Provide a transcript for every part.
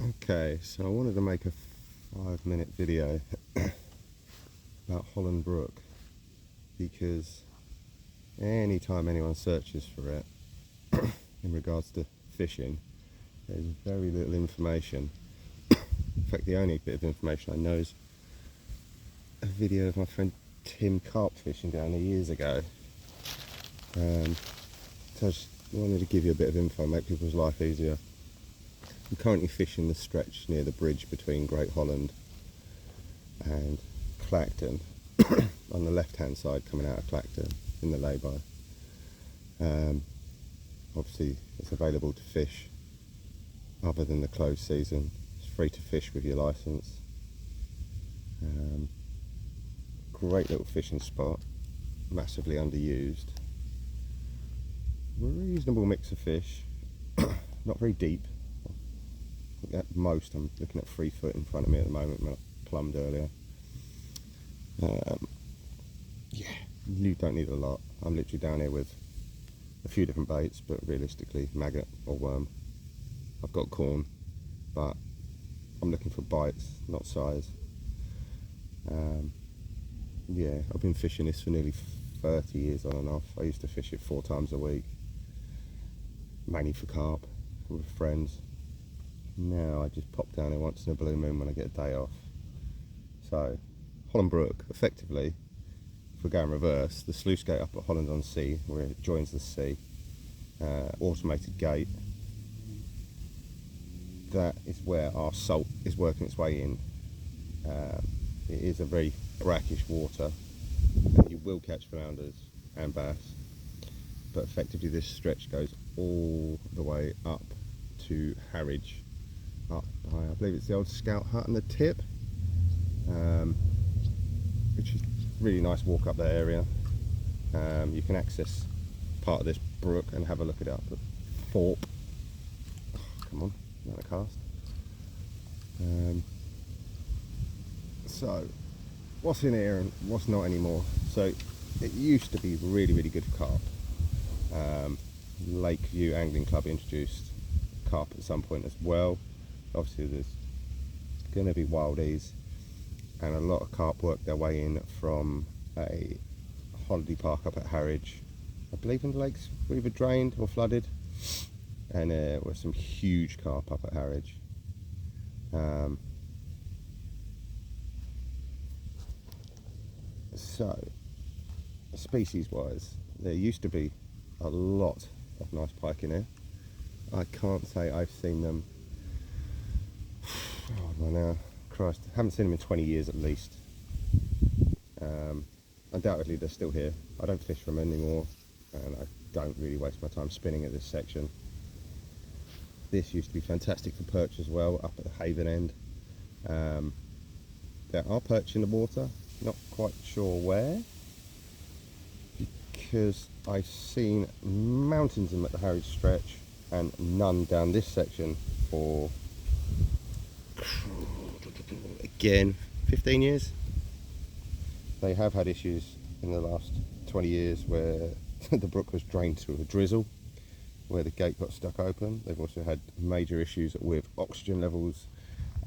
Okay, so I wanted to make a 5-minute video about Holland Brook because anytime anyone searches for it in regards to fishing, there's very little information. In fact, the only bit of information I know is a video of my friend Tim carp fishing down there years ago. So I just wanted to give you a bit of info, make people's life easier. I'm currently fishing the stretch near the bridge between Great Holland and Clacton on the left hand side coming out of Clacton in the lay-by. Obviously it's available to fish other than the closed season. It's free to fish with your licence. Great little fishing spot, massively underused. Reasonable mix of fish, not very deep. At most I'm looking at 3 foot in front of me at the moment when I plumbed earlier. Yeah, you don't need a lot. I'm literally down here with a few different baits, but realistically maggot or worm. I've got corn, but I'm looking for bites, not size. Yeah, I've been fishing this for nearly 30 years on and off. I used to fish it 4 times a week, mainly for carp with friends. Now I just pop down here once in a blue moon when I get a day off. So Holland Brook, effectively, if we're going reverse, the sluice gate up at Holland on Sea, where it joins the sea, automated gate, that is where our salt is working its way in. It is a very brackish water. You will catch flounders and bass, but effectively this stretch goes all the way up to Harwich. Up by, I believe it's the old scout hut on the tip, which is really nice walk up that area. You can access part of this brook and have a look at it up at Thorpe. Oh, come on, not a cast. So what's in here and what's not anymore? So it used to be really good for carp. Lakeview Angling Club introduced carp at some point as well. Obviously there's going to be wildies, and a lot of carp work their way in from a holiday park up at Harwich. I believe in the lakes were either drained or flooded, and there were some huge carp up at Harwich. So species wise, there used to be a lot of nice pike in here. I can't say I've seen them. Oh well, now, Christ, I haven't seen them in 20 years at least. Undoubtedly they're still here. I don't fish them anymore, and I don't really waste my time spinning at this section. This used to be fantastic for perch as well, up at the Haven end. There are perch in the water, not quite sure where, because I've seen mountains of them at the Harwich stretch and none down this section for, again, 15 years. They have had issues in the last 20 years where the brook was drained to a drizzle, where the gate got stuck open. They've also had major issues with oxygen levels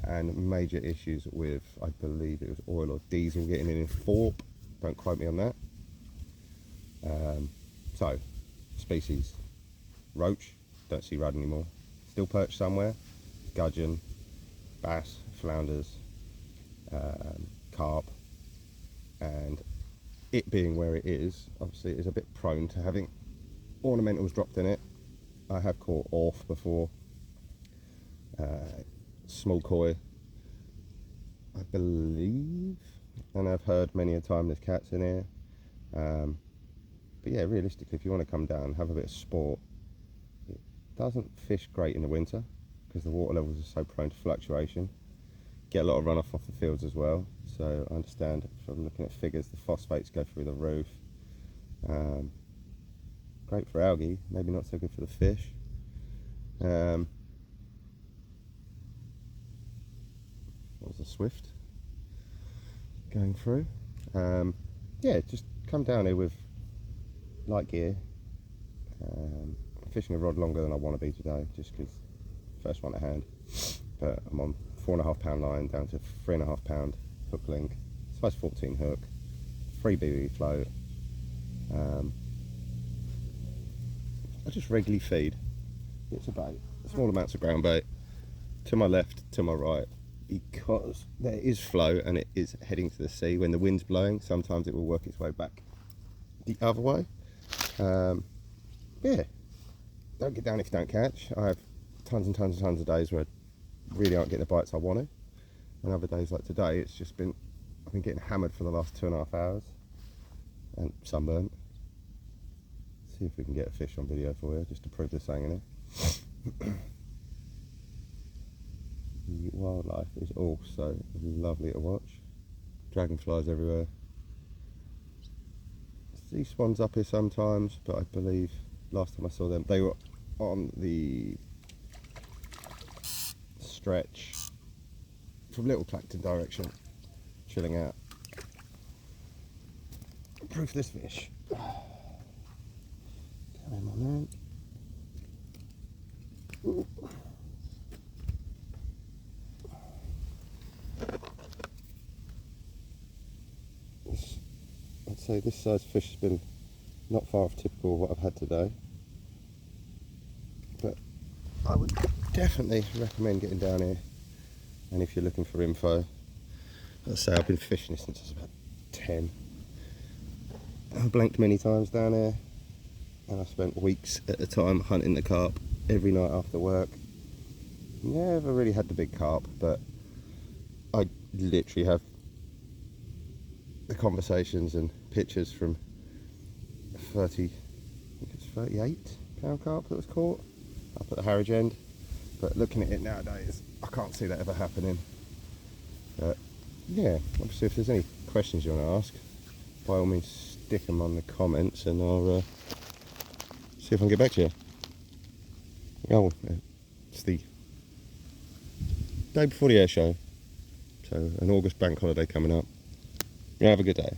and major issues with, I believe it was oil or diesel getting in Thorpe. Don't quote me on that. So, species: roach, don't see rudd anymore. Still perch somewhere. Gudgeon, bass, flounders, carp, and it being where it is, obviously it is a bit prone to having ornamentals dropped in it. I have caught orf before, small koi, I believe, and I've heard many a time there's cats in here. But yeah, realistically, if you want to come down and have a bit of sport, it doesn't fish great in the winter because the water levels are so prone to fluctuation. Get a lot of runoff off the fields as well, so I understand from looking at figures the phosphates go through the roof. Great for algae, maybe not so good for the fish. What was a swift going through? Yeah, just come down here with light gear. I'm fishing a rod longer than I want to be today, just because first one at hand. but I'm on £4.5 line down to £3.5 hook link, size 14 hook, 3 BB float. I just regularly feed. It's a bait, small amounts of ground bait, to my left, to my right, because there is flow and it is heading to the sea. When the wind's blowing, sometimes it will work its way back the other way. Yeah, don't get down if you don't catch. I have tons and tons and tons of days where I really aren't getting the bites I want to, and other days like today, it's just been, I've been getting hammered for the last 2.5 hours and sunburnt. See if we can get a fish on video for you, just to prove there's something in it. The wildlife is also lovely to watch. Dragonflies everywhere. See swans up here sometimes, but I believe last time I saw them, they were on the stretch from Little Clacton direction, chilling out. Proof this fish. Come on, my man. Ooh. I'd say this size fish has been not far off typical of what I've had today, but I would definitely recommend getting down here. And if you're looking for info, let's say I've been fishing this since I was about 10. I've blanked many times down here, and I spent weeks at a time hunting the carp every night after work. Never really had the big carp, but I literally have the conversations and pictures from 38 pound carp that was caught up at the Harwich end. But looking at it nowadays, I can't see that ever happening. But yeah, obviously if there's any questions you want to ask, by all means stick them on the comments and I'll see if I can get back to you. Oh, it's the day before the air show, so an August bank holiday coming up. You have a good day.